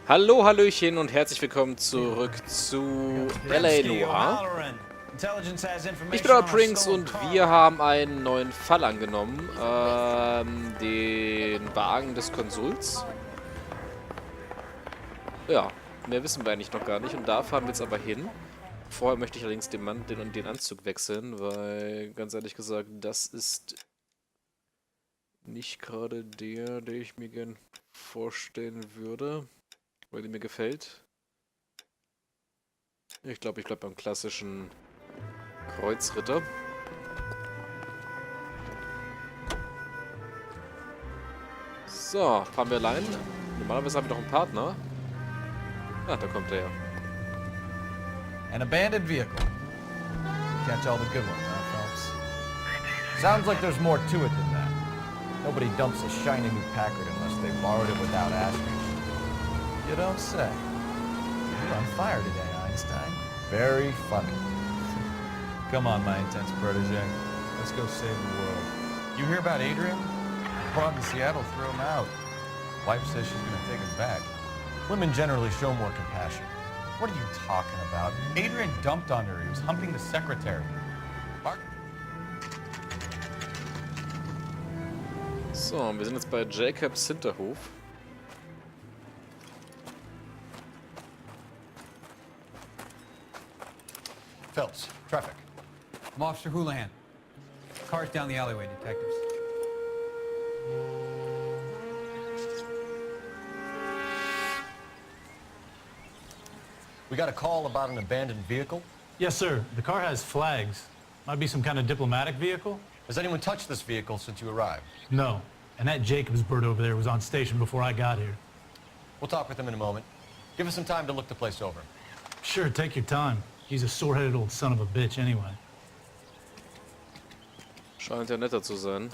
Hallo, Hallöchen und herzlich willkommen zurück zu Noire. Ich bin euer Prince und wir haben einen neuen Fall angenommen. Den Wagen des Konsuls. Ja, mehr wissen wir eigentlich noch gar nicht und da fahren wir jetzt aber hin. Vorher möchte ich allerdings den Anzug wechseln, weil, ganz ehrlich gesagt, das ist nicht gerade der ich mir gern vorstellen würde, weil der mir gefällt. Ich glaube, ich bleibe beim klassischen Kreuzritter. So, fahren wir allein. Normalerweise haben wir doch einen Partner. Ah, da kommt er. An abandoned vehicle. Catch all the good ones, huh, folks? Sounds like there's more to it than that. Nobody dumps a shiny new Packard unless they borrowed it without asking. You don't say. You're on fire today, Einstein. Very funny. Come on, my intense protege. Let's go save the world. You hear about Adrian? Brought in Seattle, threw him out. Wife says she's gonna take him back. Women generally show more compassion. What are you talking about? Adrian dumped on her. He was humping the secretary. Mark? So, wir sind jetzt bei Jacobs Hinterhof. Phelps, traffic. I'm Officer Houlihan. Cars down the alleyway, detectives. We got a call about an abandoned vehicle. Yes, sir. The car has flags. Might be some kind of diplomatic vehicle? Has anyone touched this vehicle since you arrived? No. And that Jacobs bird over there was on station before I got here. We'll talk with him in a moment. Give us some time to look the place over. Sure, take your time. He's a sore-headed old son of a bitch anyway. Scheint ja netter zu sein.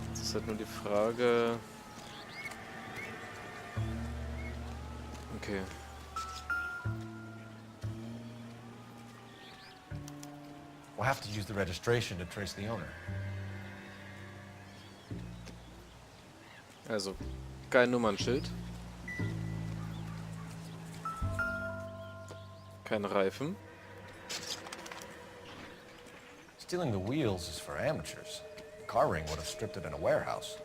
Jetzt ist halt nur die Frage... Okay. We'll have to use the registration to trace the owner. Also, kein Nummernschild. Kein Reifen. Stealing the wheels is for amateurs. The car ring would have stripped it in a warehouse.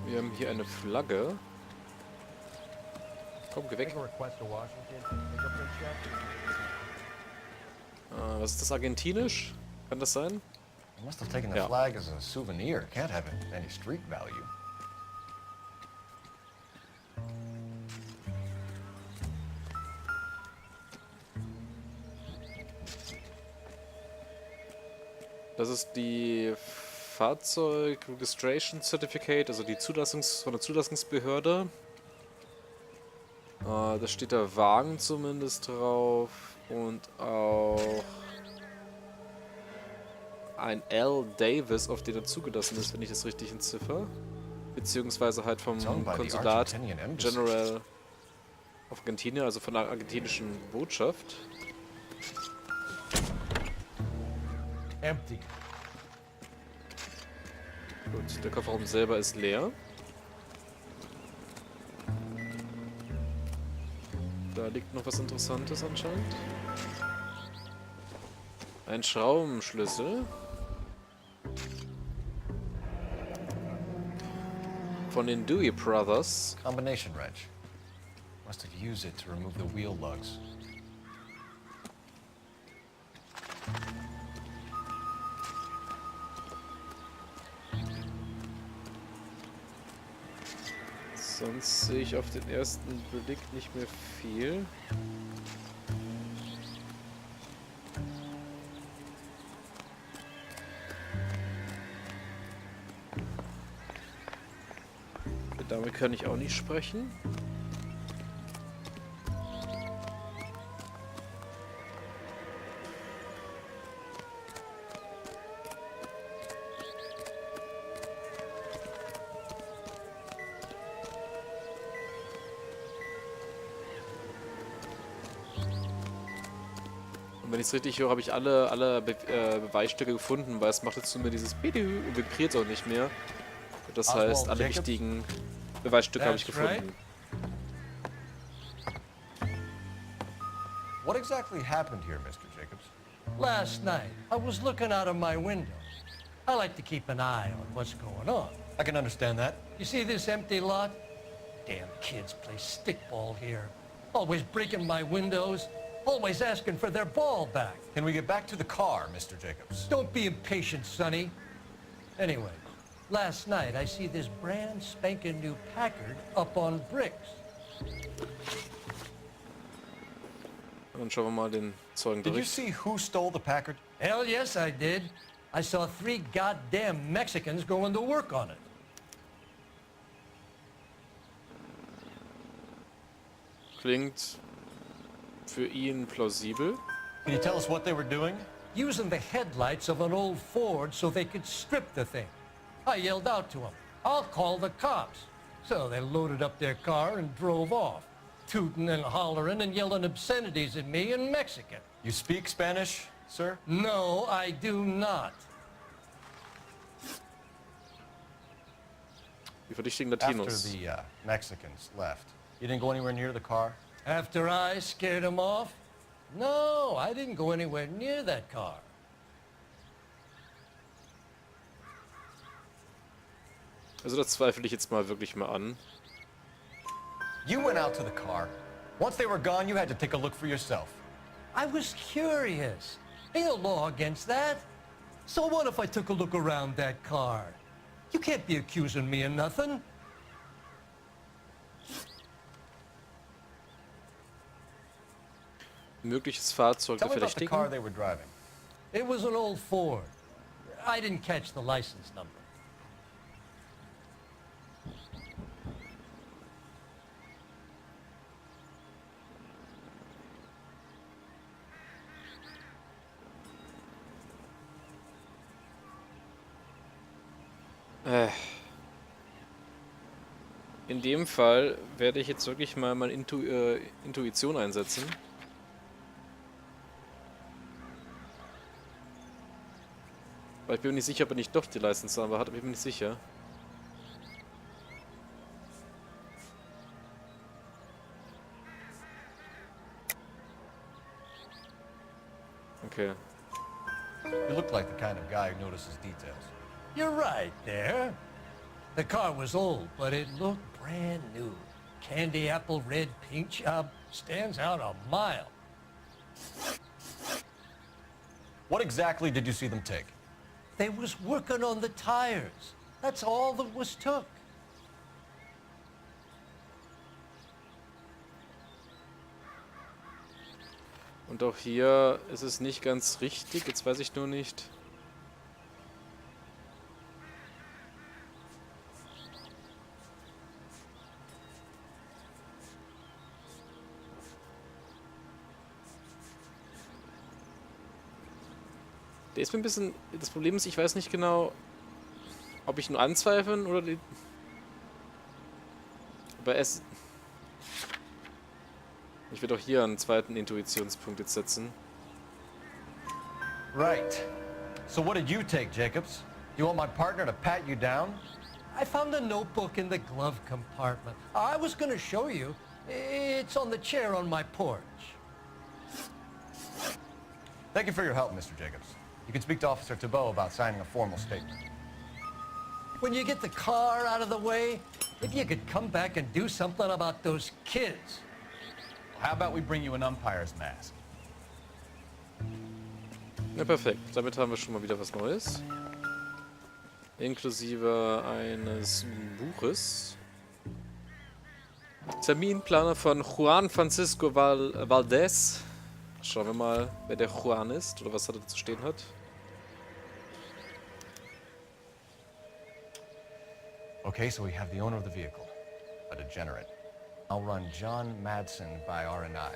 Wir haben hier eine Flagge. Komm, geh weg. Was ist das, argentinisch? Kann das sein? They must have taken the Yeah. flag as a souvenir. Can't have any street value. Das ist die Fahrzeug Registration Certificate, also die von der Zulassungsbehörde. Da steht der Wagen zumindest drauf und auch ein L. Davis, auf den er zugelassen ist, wenn ich das richtig entziffer. Beziehungsweise halt vom Konsulat General of Argentinien, also von der argentinischen Botschaft. Empty. Gut, der Kofferraum selber ist leer. Da liegt noch was Interessantes anscheinend. Ein Schraubenschlüssel. Von den Dewey Brothers. Combination wrench. Must have used it to remove the wheel lugs. Sonst sehe ich auf den ersten Blick nicht mehr viel. Mit Dame kann ich auch nicht sprechen. Und wenn ich es richtig höre, habe ich alle Beweisstücke gefunden, weil es macht jetzt nur mehr dieses Bidu und vibriert auch nicht mehr. Das heißt, alle wichtigen Beweisstücke habe ich gefunden. What exactly happened here, Mr. Jacobs? Last night, I was looking out of my window. I like to keep an eye on what's going on. I can understand that. You see this empty lot? Damn kids play stickball here. Always breaking my windows. Always asking for their ball back. Can we get back to the car, Mr. Jacobs? Don't be impatient, Sonny. Anyway, last night I see this brand spanking new Packard up on bricks. Dann schauen wir mal den Zeugen Did you durch. see who stole the Packard? Hell yes, I did. I saw 3 goddamn Mexicans going to work on it. Klingt für ihn plausibel. Can you tell us what they were doing? Using the headlights of an old Ford so they could strip the thing. I yelled out to them, "I'll call the cops." So they loaded up their car and drove off, tooting and hollering and yelling obscenities at me in Mexican. You speak Spanish, sir? No, I do not. Die verdächtigen After Latinos. the Mexicans left, you didn't go anywhere near the car? After I scared them off? No, I didn't go anywhere near that car. Also das zweifle ich jetzt mal wirklich mal an. You went out to the car. Once they were gone, you had to take a look for yourself. I was curious. Ain't no law against that. So what if I took a look around that car? You can't be accusing me of nothing. Mögliches Fahrzeug der Tell me about the car Verdächtigen. they were driving. It was an old Ford. I didn't catch the license number. In dem Fall werde ich jetzt wirklich mal meine Intuition einsetzen. Weil ich bin mir nicht sicher, ob er nicht doch die License Number hat, aber ich bin mir nicht sicher. Okay. You look like the kind of guy who notices details. You're right there. The car was old, but it looked brand new. Candy apple red paint job stands out a mile. What exactly did you see them take? They was working on the tires. That's all that was took. Und auch hier ist es nicht ganz richtig, jetzt weiß ich nur nicht. Der ist mir ein bisschen... Das Problem ist, ich weiß nicht genau, ob ich nur anzweifeln oder die... Aber es... Ich werde auch hier einen zweiten Intuitionspunkt jetzt setzen. Right. So what did you take, Jacobs? You want my partner to pat you down? I found a notebook in the glove compartment. I was going to show you. It's on the chair on my porch. Thank you for your help, Mr. Jacobs. You can speak to Officer Thibault about signing a formal statement. When you get the car out of the way, if you could come back and do something about those kids. How about we bring you an umpire's mask? Ja, perfekt. Damit haben wir schon mal wieder was Neues. Inklusive eines Buches. Terminplaner von Juan Francisco Valdez. Schauen wir mal, wer der Juan ist oder was er da zu stehen hat. Okay, so we have the owner of the vehicle, a degenerate. I'll run John Madsen by R&I.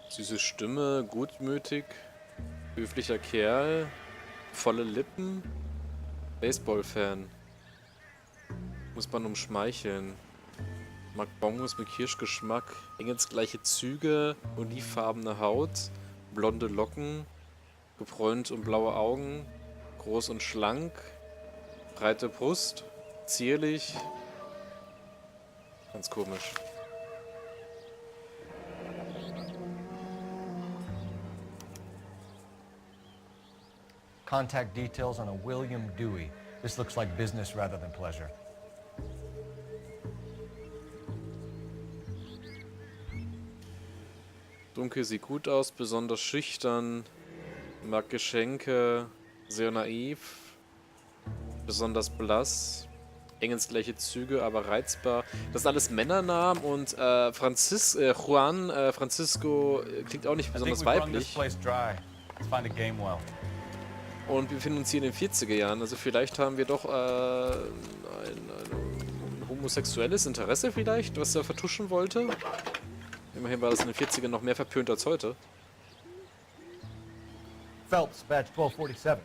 Süße Stimme, gutmütig, höflicher Kerl, volle Lippen, Baseball-Fan. Muss man umschmeicheln. Mag Bonbons mit Kirschgeschmack. Engelsgleiche Züge, olivfarbene Haut, blonde Locken, gebräunt und blaue Augen, groß und schlank, breite Brust, zierlich. Ganz komisch. Contact details on a William Dewey. This looks like business rather than pleasure. Dunkel sieht gut aus, besonders schüchtern, mag Geschenke, sehr naiv, besonders blass, engelsgleiche Züge, aber reizbar. Das sind alles Männernamen und Juan Francisco klingt auch nicht besonders weiblich. Und wir befinden uns hier in den 40er Jahren, also vielleicht haben wir doch ein homosexuelles Interesse vielleicht, was er vertuschen wollte. Immerhin war das in den 40ern noch mehr verpönt als heute. Phelps, badge 1247.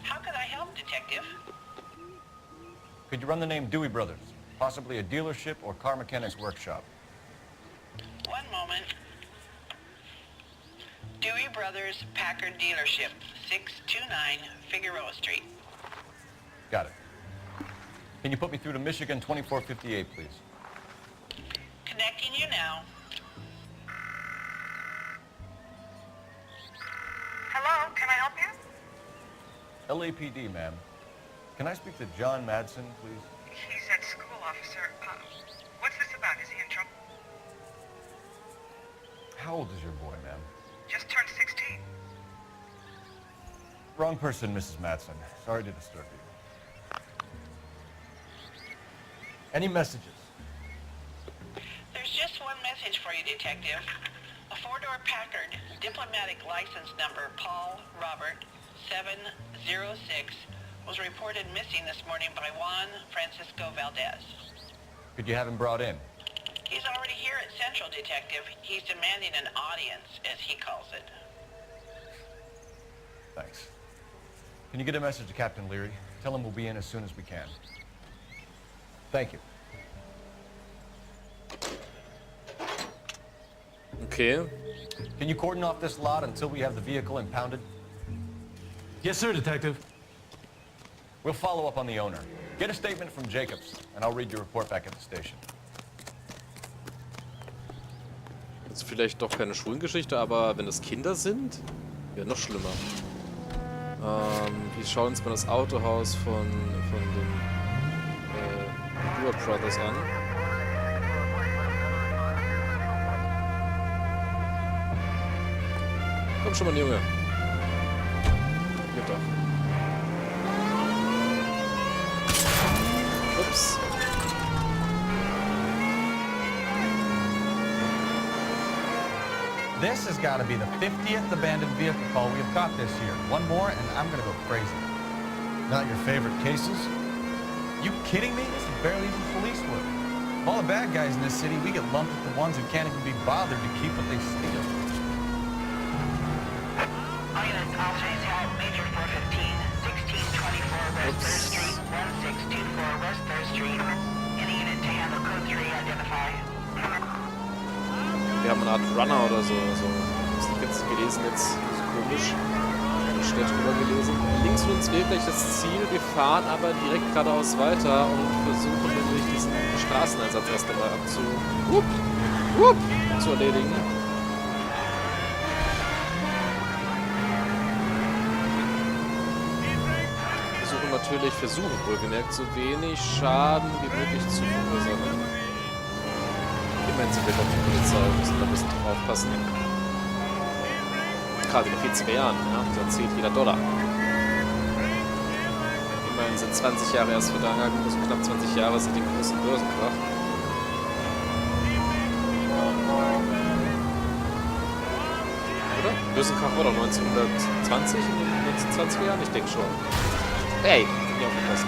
How can I help, Detective? Could you run the name Dewey Brothers? Possibly a dealership or car mechanics workshop. One moment. Dewey Brothers Packard Dealership, 629 Figueroa Street. Got it. Can you put me through to Michigan 2458, please? Connecting you now. Hello, can I help you? LAPD, ma'am. Can I speak to John Madsen, please? He's at school, officer. What's this about? Is he in trouble? How old is your boy, ma'am? Just turned 16. Wrong person, Mrs. Madsen. Sorry to disturb you. Any messages? There's just one message for you, Detective. A four-door Packard, diplomatic license number Paul Robert 706, was reported missing this morning by Juan Francisco Valdez. Could you have him brought in? He's already here at Central, Detective. He's demanding an audience, as he calls it. Thanks. Can you get a message to Captain Leary? Tell him we'll be in as soon as we can. Thank you. Okay. Can you cordon off this lot until we have the vehicle impounded? Yes, sir, Detective. We'll follow up on the owner. Get a statement from Jacobs, and I'll read your report back at the station. Das ist vielleicht doch keine Schwulengeschichte, aber wenn das Kinder sind, wäre noch schlimmer. Wir schauen uns mal das Autohaus von den Dewey Brothers an. Komm schon mal, Junge. Geht doch. Ups. This has got to be the 50th abandoned vehicle call we have got this year. One more and I'm going to go crazy. Not your favorite cases? You kidding me? This is barely even police work. Of all the bad guys in this city, we get lumped with the ones who can't even be bothered to keep what they steal. All units, officers have Major 415, 1624 West 3rd Street, 1624 West 3rd Street. Any unit to handle code 3 identify. Wir haben eine Art Runner oder so. Ich habe nicht jetzt gelesen, jetzt so komisch. Schnell drüber gelesen. Links von uns wäre gleich das Ziel. Wir fahren aber direkt geradeaus weiter und versuchen nämlich diesen Straßeneinsatz erst einmal zu erledigen. Versuchen wohlgemerkt, so wenig Schaden wie möglich zu verursachen. Immerhin sind wir doch die Polizei, müssen da ein bisschen drauf aufpassen. Gerade in den 40er Jahren, ja, da zählt jeder Dollar. Immerhin sind 20 Jahre erst vergangen, also knapp 20 Jahre sind den großen Börsenkrach. Oder? Börsenkrach war doch 1920 in den 1920er Jahren? Ich denke schon. Hey, nicht aufgepasst.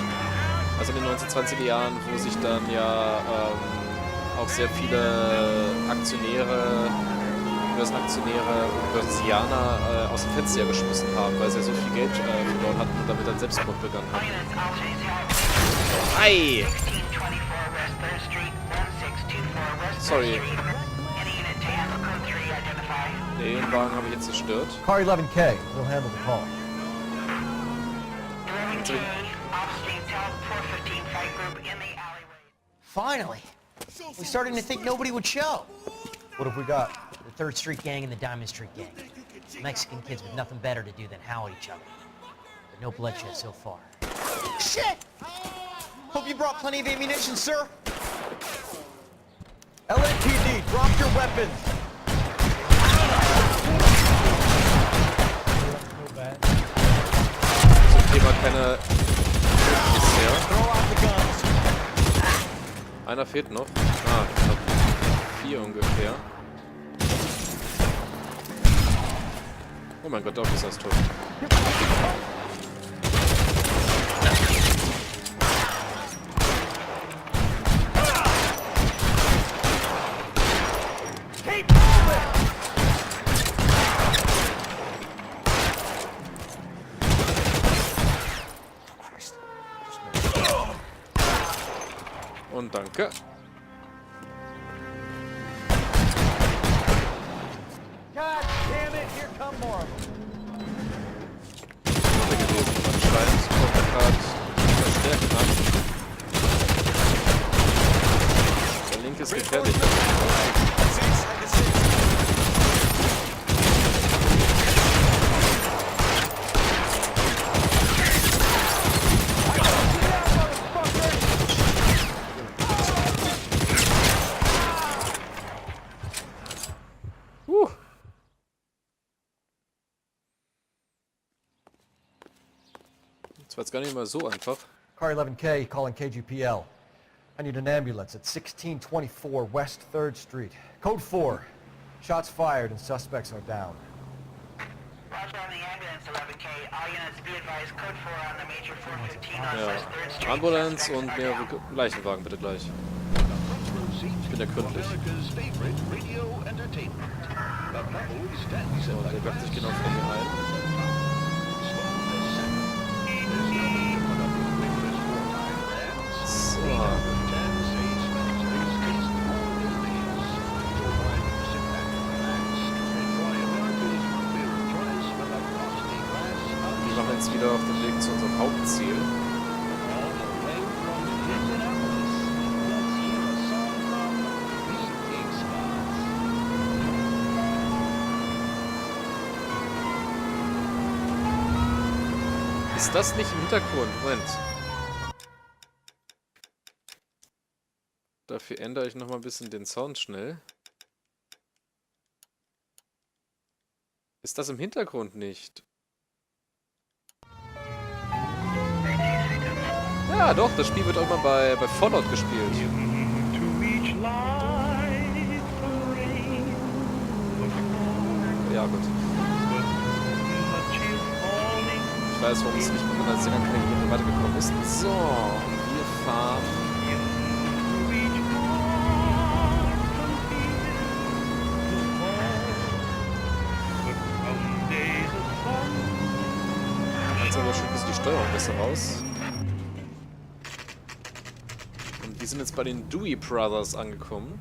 Also in den 1920er Jahren, wo sich dann ja auch sehr viele Aktionäre, Börsenaktionäre und Börsensianer aus dem Fenster geschmissen haben, weil sie ja so viel Geld verloren hatten und damit dann Selbstmord begangen haben. Ei! West 3rd Street, 1624 West 3rd Sorry. Street. Any unit to handle code 3, identify. Den Wagen habe ich jetzt zerstört. Car 11K, we'll handle the call. 11K, off-street, tell 415 fight group in the alleyway. Finally. We're starting to think nobody would show. What have we got? The 3rd Street Gang and the Diamond Street Gang. Mexican kids with nothing better to do than howl at each other. But no bloodshed so far. Shit! Hope you brought plenty of ammunition, sir. LAPD, drop your weapons! Zum Thema keine bisher. Throw out the guns. Einer fehlt noch. Ah, ich glaube 4 ungefähr. Oh mein Gott, der Officer ist tot. Und danke. God damn it, here come more of them. Anscheinend kommt er gerade verstärkt an. Der linke ist gefährlich. Das war jetzt gar nicht mal so einfach. Car 11K, calling KGPL. I need an ambulance at 1624 West 3rd Street. Code 4. Shots fired and suspects are down. Roger on the ambulance, 11K. All units be advised, code 4 on the major 415 on Ja, West 3rd Street. Ambulanz und mehrere Leichenwagen bitte gleich. Ich bin ja gründlich. So, der wirkt sich genau vor mir ein. So. Wir machen jetzt wieder auf den Weg zu unserem Hauptziel. Ist das nicht im Hintergrund? Moment. Dafür ändere ich nochmal ein bisschen den Sound schnell. Ist das im Hintergrund nicht? Ja, doch, das Spiel wird auch mal bei Fallout gespielt. Ja, gut. Ich weiß, warum es nicht mit meiner Sängerkarriere weitergekommen ist. So, wir fahren. Jetzt aber schon ein bisschen die Steuerung besser raus. Und wir sind jetzt bei den Dewey Brothers angekommen.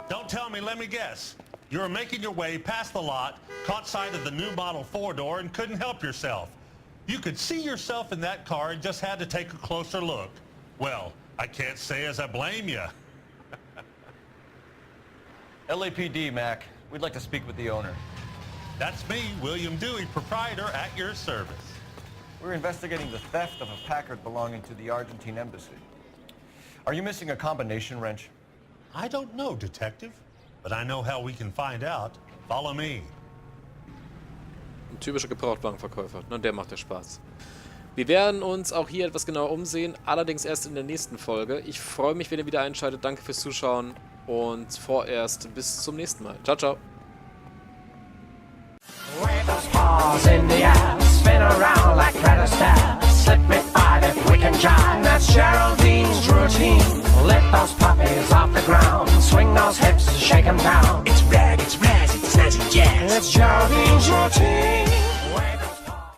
Don't tell me, let me guess. You were making your way past the lot, caught sight of the new model 4-door and couldn't help yourself. You could see yourself in that car and just had to take a closer look. Well, I can't say as I blame you. LAPD, Mac. We'd like to speak with the owner. That's me, William Dewey, proprietor, at your service. We're investigating the theft of a Packard belonging to the Argentine embassy. Are you missing a combination wrench? I don't know, Detective, but I know how we can find out. Follow me. Ein typischer Gebrauchtwagenverkäufer. Na, der macht ja Spaß. Wir werden uns auch hier etwas genauer umsehen, allerdings erst in der nächsten Folge. Ich freue mich, wenn ihr wieder einschaltet. Danke fürs Zuschauen und vorerst bis zum nächsten Mal. Ciao, ciao. Wave those paws in the air, spin around like credit stairs. Slip me by if we can jive. That's Geraldine's routine. Lift those puppies off the ground. swing those hips and shake 'em down. It's rag, it's razz, it's snazzy jazz. It's Jolene Jolene.